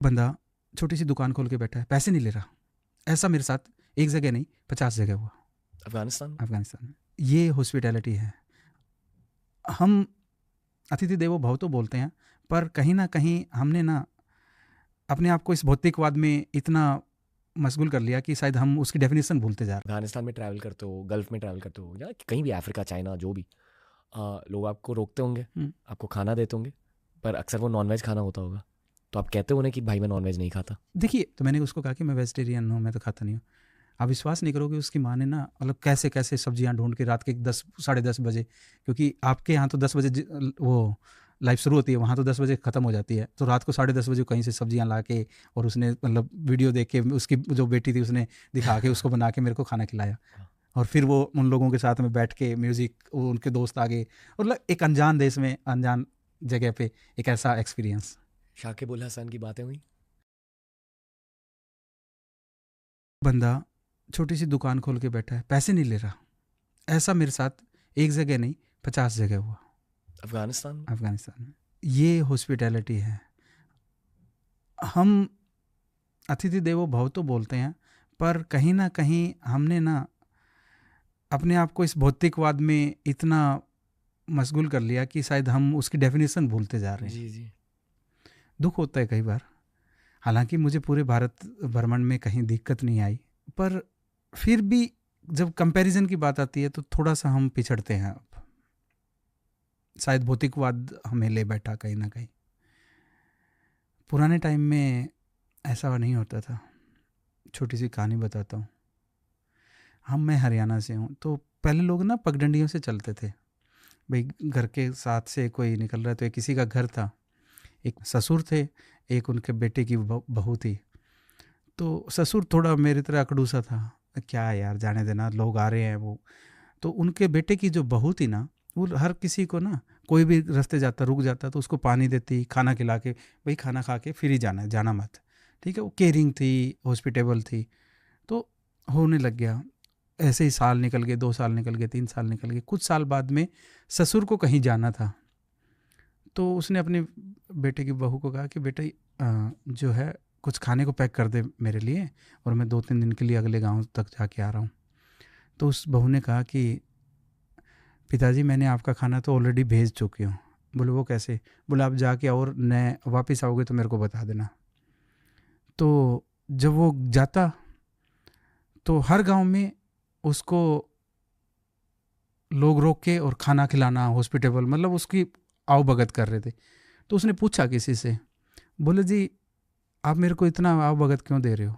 बंदा छोटी सी दुकान खोल के बैठा है, पैसे नहीं ले रहा। ऐसा मेरे साथ एक जगह नहीं 50 जगह हुआ अफगानिस्तान में? अफगानिस्तान में। ये हॉस्पिटैलिटी है। हम अतिथि देवो भव तो बोलते हैं, पर कहीं ना कहीं हमने ना अपने आप को इस भौतिकवाद में इतना मशगूल कर लिया कि शायद हम उसकी डेफिनेशन भूलते जा रहे अफगानिस्तान में ट्रैवल करते हो, गल्फ में ट्रैवल करते हो, या कहीं भी अफ्रीका, चाइना, जो भी, लोग आपको रोकते होंगे, हैं। आपको खाना देते होंगे, पर अक्सर वो नॉनवेज खाना होता होगा, तो आप कहते हो ना कि भाई मैं नॉनवेज नहीं खाता। देखिए, तो मैंने उसको कहा कि मैं वेजिटेरियन हूँ, मैं तो खाता नहीं हूँ। आप विश्वास नहीं करोगे, उसकी माँ ने ना मतलब कैसे कैसे सब्जियां ढूंढ के रात के 10 साढ़े 10 बजे, क्योंकि आपके यहाँ तो 10 बजे वो लाइफ शुरू होती है, वहाँ तो 10 बजे ख़त्म हो जाती है, तो रात को 10:30 बजे कहीं से सब्जियां ला के, और उसने मतलब वीडियो देख के, उसकी जो बेटी थी उसने दिखा के उसको बना के मेरे को खाना खिलाया। और फिर वो उन लोगों के साथ में बैठ के म्यूज़िक, उनके दोस्त आ गए, मतलब एक अनजान देश में अनजान जगह पे एक ऐसा एक्सपीरियंस। शाकिब उल हसन की बातें हुई? बंदा छोटी सी दुकान खोल के बैठा है, पैसे नहीं ले रहा। ऐसा मेरे साथ एक जगह नहीं 50 जगह हुआ अफगानिस्तान में? अफगानिस्तान में। ये हॉस्पिटैलिटी है। हम अतिथि देवो भव तो बोलते हैं, पर कहीं ना कहीं हमने ना अपने आप को इस भौतिकवाद में इतना मशगूल कर लिया कि शायद हम उसकी डेफिनेशन भूलते जा रहे हैं। जी जी। दुख होता है कई बार। हालांकि मुझे पूरे भारत भ्रमण में कहीं दिक्कत नहीं आई, पर फिर भी जब कंपैरिजन की बात आती है तो थोड़ा सा हम पिछड़ते हैं। अब शायद भौतिकवाद हमें ले बैठा कहीं ना कहीं। पुराने टाइम में ऐसा नहीं होता था। छोटी सी कहानी बताता हूँ। मैं हरियाणा से हूँ, तो पहले लोग ना पगडंडियों से चलते थे। भाई घर के साथ से कोई निकल रहा है तो एक किसी का घर था, एक ससुर थे, एक उनके बेटे की बहू थी। तो ससुर थोड़ा मेरी तरह अकड़ूसा था, क्या यार जाने देना, लोग आ रहे हैं वो। तो उनके बेटे की जो बहू थी ना, वो हर किसी को ना, कोई भी रास्ते जाता रुक जाता तो उसको पानी देती, खाना खिला के, भाई खाना खा के फिर ही जाना है, जाना मत। ठीक है, वो केयरिंग थी, हॉस्पिटेबल थी। तो होने लग गया। ऐसे ही साल निकल गए, 2 साल निकल गए, 3 साल निकल गए। कुछ साल बाद में ससुर को कहीं जाना था, तो उसने अपने बेटे की बहू को कहा कि बेटा जो है कुछ खाने को पैक कर दे मेरे लिए, और मैं 2-3 दिन के लिए अगले गांव तक जाके आ रहा हूँ। तो उस बहू ने कहा कि पिताजी मैंने आपका खाना तो ऑलरेडी भेज चुकी हूँ। बोले वो कैसे? बोले आप जाके और नए वापस आओगे तो मेरे को बता देना। तो जब वो जाता तो हर गांव में उसको लोग रोक के और खाना खिलाना, हॉस्पिटेबल, मतलब उसकी आवभगत कर रहे थे। तो उसने पूछा किसी से, बोले जी आप मेरे को इतना आवभगत क्यों दे रहे हो?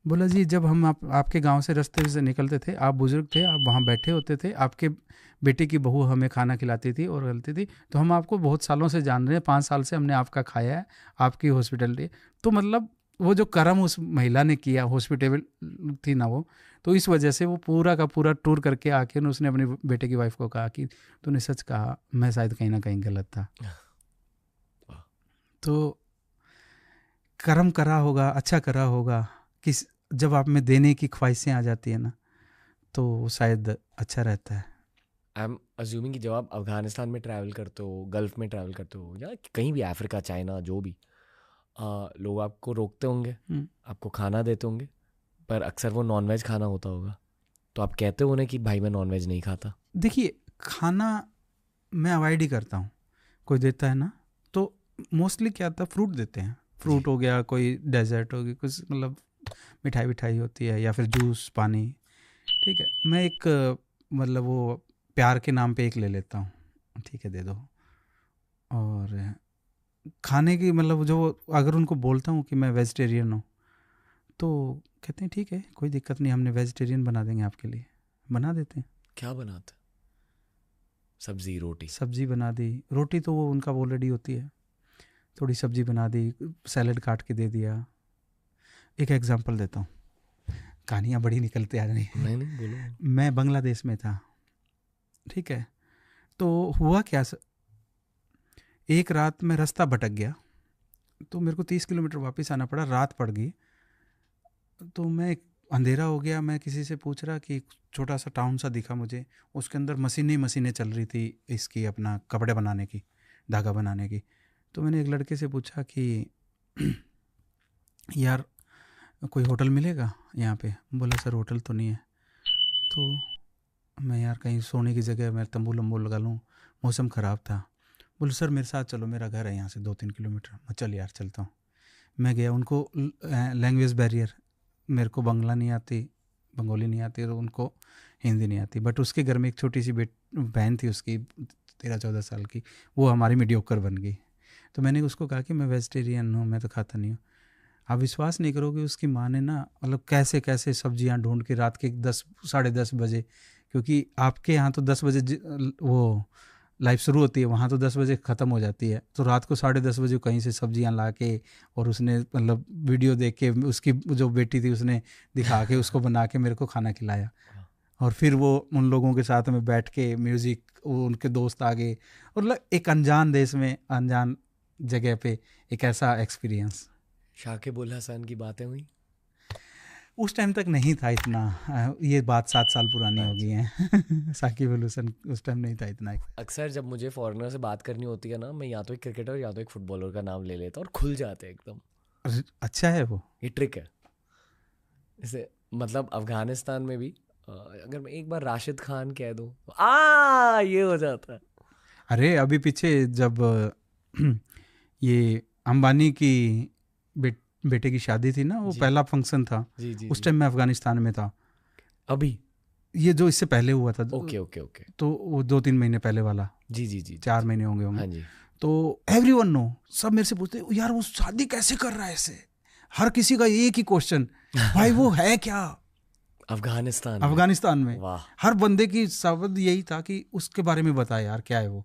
बोला जी जब हम आपके गांव से रास्ते से निकलते थे, आप बुजुर्ग थे, आप वहाँ बैठे होते थे, आपके बेटे की बहू हमें खाना खिलाती थी और गलती थी, तो हम आपको बहुत सालों से जान रहे हैं, 5 साल से हमने आपका खाया है, आपकी हॉस्पिटलिटी। तो मतलब वो जो कर्म उस महिला ने किया, हॉस्पिटेबल थी ना वो, तो इस वजह से वो पूरा का पूरा टूर करके आके उसने अपने बेटे की वाइफ को कहा कि तूने सच कहा, मैं शायद कहीं ना कहीं गलत था। तो कर्म करा होगा, अच्छा करा होगा, किस जब आप में देने की ख्वाहिशें आ जाती है ना, तो शायद अच्छा रहता है। आई एम अज्यूमिंग कि जब आप अफगानिस्तान में ट्रैवल करते हो, गल्फ में ट्रैवल करते हो, या कहीं भी अफ्रीका, चाइना, जो भी, लोग आपको रोकते होंगे, हम्म। आपको खाना देते होंगे, पर अक्सर वो नॉनवेज खाना होता होगा, तो आप कहते हो ना कि भाई मैं नॉनवेज नहीं खाता। देखिए, खाना मैं अवॉइड ही करता हूँ। कोई देता है ना, तो मोस्टली क्या आता है, फ्रूट देते हैं। जी। फ्रूट हो गया, कोई डेजर्ट होगी, कुछ मतलब मिठाई विठाई होती है, या फिर जूस पानी। ठीक है, मैं एक मतलब वो प्यार के नाम पे एक ले लेता हूँ, ठीक है दे दो। और खाने की मतलब जो, अगर उनको बोलता हूँ कि मैं वेजिटेरियन हूँ, तो कहते हैं ठीक है कोई दिक्कत नहीं, हमने वेजिटेरियन बना देंगे आपके लिए। बना देते हैं। क्या बनाते? सब्जी, रोटी? सब्जी बना दी, रोटी तो वो उनका ऑलरेडी होती है, थोड़ी सब्जी बना दी, सैलड काट के दे दिया। एक एग्जांपल देता हूँ, कहानियाँ बड़ी निकलते आ रही हैं। नहीं नहीं, बोलो। मैं बांग्लादेश में था, ठीक है। तो हुआ क्या, एक रात में रास्ता भटक गया, तो मेरे को 30 किलोमीटर वापस आना पड़ा, रात पड़ गई। तो मैं, अंधेरा हो गया, मैं किसी से पूछ रहा कि एक छोटा सा टाउन सा दिखा मुझे, उसके अंदर मशीनें मशीनें चल रही थी, इसकी अपना कपड़े बनाने की, धागा बनाने की। तो मैंने एक लड़के से पूछा कि यार कोई होटल मिलेगा यहाँ पे? बोला सर होटल तो नहीं है। तो मैं यार कहीं सोने की जगह मैं तंबू लंबू लगा लूँ, मौसम ख़राब था। बोले सर मेरे साथ चलो, मेरा घर है यहाँ से 2-3 किलोमीटर। मैं चल यार चलता हूँ। मैं गया, उनको लैंग्वेज बैरियर, मेरे को बंगला नहीं आती, बंगाली नहीं आती, और उनको हिंदी नहीं आती। बट उसके घर में एक छोटी सी बहन थी उसकी 13-14 साल की, वो हमारी मीडियोकर बन गई। तो मैंने उसको कहा कि मैं वेजिटेरियन हूँ, मैं तो खाता नहीं हूँ। आप विश्वास नहीं करोगे, उसकी माँ ने ना मतलब कैसे कैसे सब्जियां ढूंढ के रात के 10 साढ़े 10 बजे, क्योंकि आपके यहाँ तो 10 बजे वो लाइफ शुरू होती है, वहाँ तो 10 बजे ख़त्म हो जाती है। तो रात को 10:30 बजे कहीं से सब्जियां ला के, और उसने मतलब वीडियो देख के, उसकी जो बेटी थी उसने दिखा के उसको बना के मेरे को खाना खिलाया। और फिर वो उन लोगों के साथ में बैठ के म्यूज़िक, उनके दोस्त आ गए, और मतलब एक अनजान देश में अनजान जगह पे एक ऐसा एक्सपीरियंस। शाकिब उल हसन की बातें हुई? उस टाइम तक नहीं था इतना, ये बात 7 साल पुरानी हो गई अच्छा। है। साकिब अल हुसैन उस टाइम नहीं था इतना। अक्सर जब मुझे फॉरेनर से बात करनी होती है ना, मैं या तो एक क्रिकेटर या तो एक फुटबॉलर का नाम ले लेता हूँ और खुल जाते हैं एकदम। अच्छा है वो। ये ट्रिक है। जैसे मतलब अफगानिस्तान में भी अगर मैं एक बार राशिद खान कह दूँ तो ये हो जाता है। अरे अभी पीछे जब ये अंबानी की बेटे की शादी थी ना, वो जी पहला फंक्शन था, जी जी उस जी। टाइम मैं अफगानिस्तान में था। अभी? ये जो इससे पहले हुआ था, ओके ओके ओके। तो वो 2-3 महीने पहले वाला, जी जी जी जी 4 महीने जी। होंगे। हाँ जी। तो एवरीवन नो, सब मेरे से पूछते यार वो शादी कैसे कर रहा है ऐसे। हर किसी का एक ही क्वेश्चन, भाई वो है क्या अफगानिस्तान में? अफगानिस्तान में। वाह। हर बंदे की शब्द यही था कि उसके बारे में बता यार, क्या है वो।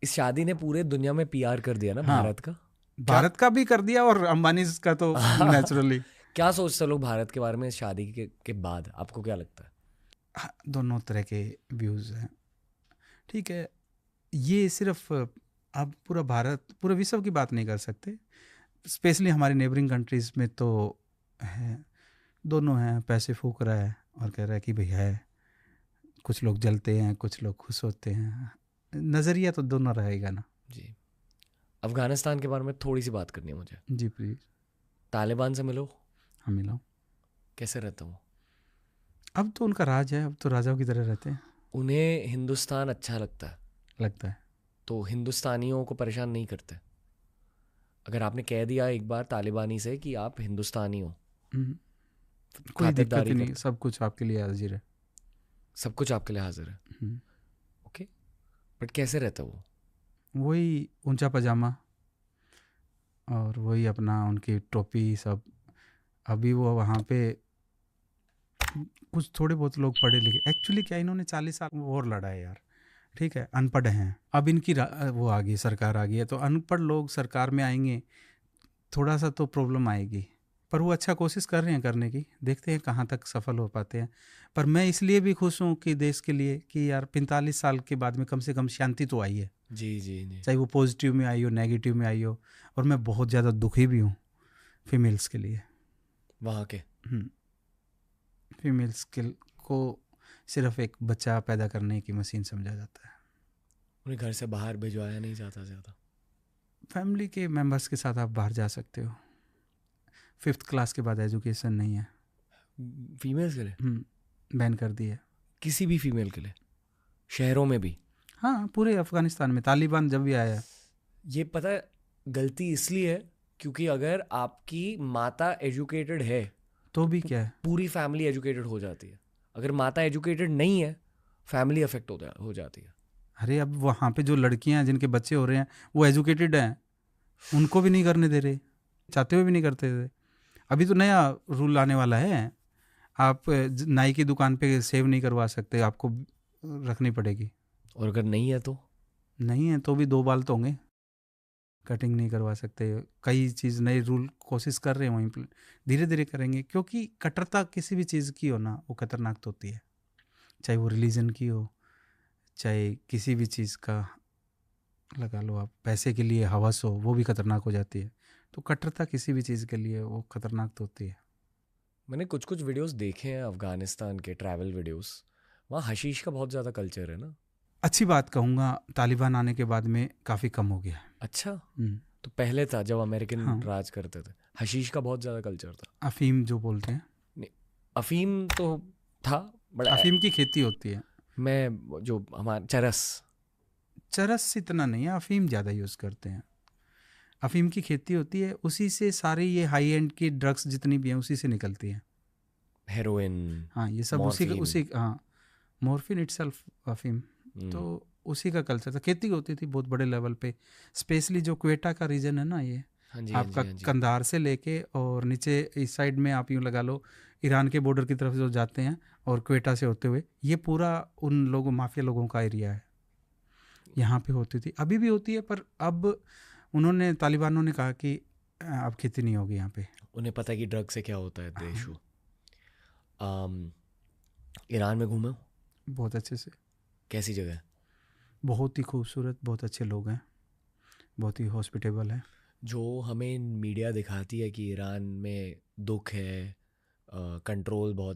इस शादी ने पूरे दुनिया में पीआर कर दिया ना हाँ, भारत का। क्या भारत का भी कर दिया और अंबानी का तो नेचुरली। क्या सोचते लोग भारत के बारे में इस शादी के बाद? आपको क्या लगता है? दोनों तरह के व्यूज़ हैं, ठीक है। ये सिर्फ आप पूरा भारत, पूरे विश्व की बात नहीं कर सकते, स्पेशली हमारे नेबरिंग कंट्रीज़ में तो है। दोनों हैं, पैसे फूक रहा है और कह रहा है कि भाई है। कुछ लोग जलते हैं, कुछ लोग खुश होते हैं, नज़रिया तो दोनों रहेगा ना। जी। अफगानिस्तान के बारे में थोड़ी सी बात करनी है मुझे। जी प्लीज। तालिबान से मिलो। हम मिलाओ। कैसे रहता हूँ? अब तो उनका राज है, अब तो राजाओं की तरह रहते हैं। उन्हें हिंदुस्तान अच्छा लगता है लगता है। तो हिंदुस्तानियों को परेशान नहीं करते? अगर आपने कह दिया एक बार तालिबानी से कि आप हिंदुस्तानी हो, हम्म, कोई दिक्कत खातिरदारी ही नहीं, करते? सब कुछ आपके लिए हाजिर है। सब कुछ आपके लिए हाजिर है। हम्म, ओके। बट कैसे रहता वो? वही ऊंचा पजामा और वही अपना उनकी टोपी सब। अभी वो वहाँ पे कुछ थोड़े बहुत लोग पढ़े लिखे, एक्चुअली क्या इन्होंने 40 साल और लड़ा है यार, ठीक है, अनपढ़ हैं। अब इनकी वो आ गई, सरकार आ गई है, तो अनपढ़ लोग सरकार में आएंगे, थोड़ा सा तो प्रॉब्लम आएगी। पर वो अच्छा कोशिश कर रहे हैं करने की, देखते हैं कहाँ तक सफल हो पाते हैं। पर मैं इसलिए भी खुश हूँ कि देश के लिए कि यार 45 साल के बाद में कम से कम शांति तो आई है, जी जी जी। चाहे वो पॉजिटिव में आई हो, नेगेटिव में आई हो। और मैं बहुत ज़्यादा दुखी भी हूँ फीमेल्स के लिए। वहाँ के फीमेल्स के को सिर्फ एक बच्चा पैदा करने की मशीन समझा जाता है। उन्हें घर से बाहर भिजवाया नहीं जाता ज़्यादा? फैमिली के मेंबर्स के साथ आप बाहर जा सकते हो, 5th क्लास के बाद एजुकेशन नहीं है। फीमेल्स के लिए? बैन कर दी है। किसी भी फीमेल के लिए? शहरों में भी? हाँ, पूरे अफगानिस्तान में तालिबान जब भी आया है। ये पता है गलती इसलिए है क्योंकि अगर आपकी माता एजुकेटेड है तो तो भी क्या है, पूरी फैमिली एजुकेटेड हो जाती है। अगर माता एजुकेटेड नहीं है, फैमिली अफेक्ट हो जाती है। अरे अब वहाँ पे जो लड़कियाँ हैं जिनके बच्चे हो रहे हैं वो एजुकेटेड हैं, उनको भी नहीं करने दे रहे, चाहते हुए भी नहीं करते थे। अभी तो नया रूल आने वाला है, आप नाई की दुकान पे सेव नहीं करवा सकते, आपको रखनी पड़ेगी। और अगर नहीं है तो? नहीं है तो भी 2 बाल तो होंगे, कटिंग नहीं करवा सकते। कई चीज़ नए रूल कोशिश कर रहे हैं वहीं, धीरे धीरे करेंगे, क्योंकि कट्टरता किसी भी चीज़ की हो ना वो खतरनाक तो होती है, चाहे वो रिलीजन की हो, चाहे किसी भी चीज़ का लगा लो आप, पैसे के लिए हवस हो वो भी खतरनाक हो जाती है। तो कट्टरता किसी भी चीज़ के लिए वो खतरनाक तो होती है। मैंने कुछ कुछ वीडियोस देखे हैं अफगानिस्तान के, ट्रैवल वीडियोस। वहाँ हशीश का बहुत ज़्यादा कल्चर है ना? अच्छी बात कहूँगा, तालिबान आने के बाद में काफ़ी कम हो गया है। अच्छा। तो पहले था जब अमेरिकन हाँ। राज करते थे, हशीश का बहुत ज़्यादा कल्चर था। अफीम जो बोलते हैं, नहीं, अफीम तो था, बट अफीम की खेती होती है। मैं जो हमारा चरस इतना नहीं है, अफीम ज़्यादा यूज़ करते हैं। अफीम की खेती होती है, उसी से सारी ये हाई एंड की ड्रग्स जितनी भी हैं उसी से निकलती हैं। हेरोइन, हाँ, ये सब उसी हाँ, मॉर्फिन इटसेल्फ अफीम। तो उसी का कल्चर था, खेती होती थी बहुत बड़े लेवल पे, स्पेशली जो क्वेटा का रीजन है ना, ये हाँ जी, आपका कंधार से लेके और नीचे इस साइड में आप यूँ लगा लो ईरान के बॉर्डर की तरफ जो जाते हैं और क्वेटा से होते हुए, ये पूरा उन लोगों माफिया लोगों का एरिया है। यहाँ पे होती थी, अभी भी होती है, पर अब उन्होंने तालिबानों ने कहा कि अब खेती नहीं होगी यहाँ पे। उन्हें पता है कि ड्रग से क्या होता है देश हाँ, को। ईरान में घूमे हो? बहुत अच्छे से, कैसी जगह है? बहुत ही खूबसूरत, बहुत अच्छे लोग हैं, बहुत ही हॉस्पिटेबल है। जो हमें मीडिया दिखाती है कि ईरान में दुख है, कंट्रोल बहुत